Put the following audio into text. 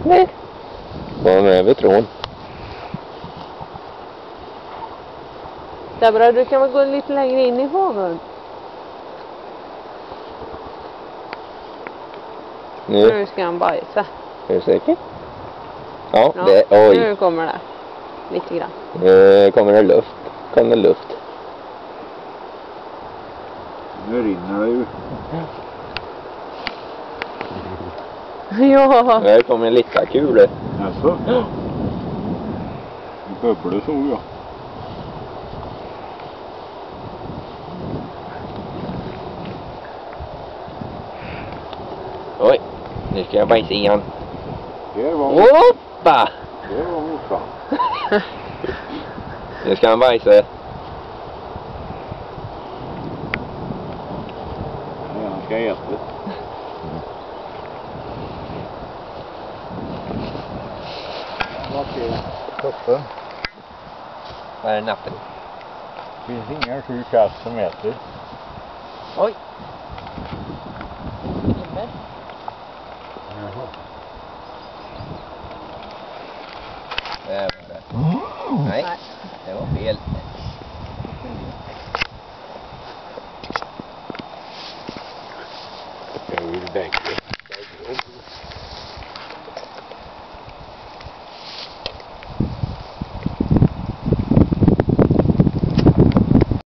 Nej. Var med över trån. Debra, du kan väl gå lite längre in i havet? Nu ska han bajsa. Är du säker? Ja, Ja, det, oj. nu kommer det. Lite grann. Nu kommer det luft. Kommer luft. Nu rinner det ju. Ja. Här kommer en liten kul. Jaså? En bubblor såg jag. Oj, nu ska jag bajsa igen. Det var Hoppa! Det var morsan. Nu ska han bajsa. Nej, han ska äta. Vart är toppen? Vad är nappen? Det finns inga 7 kast som äter. Oj! Jaha. Nej, det var fel. Jag vill bägge.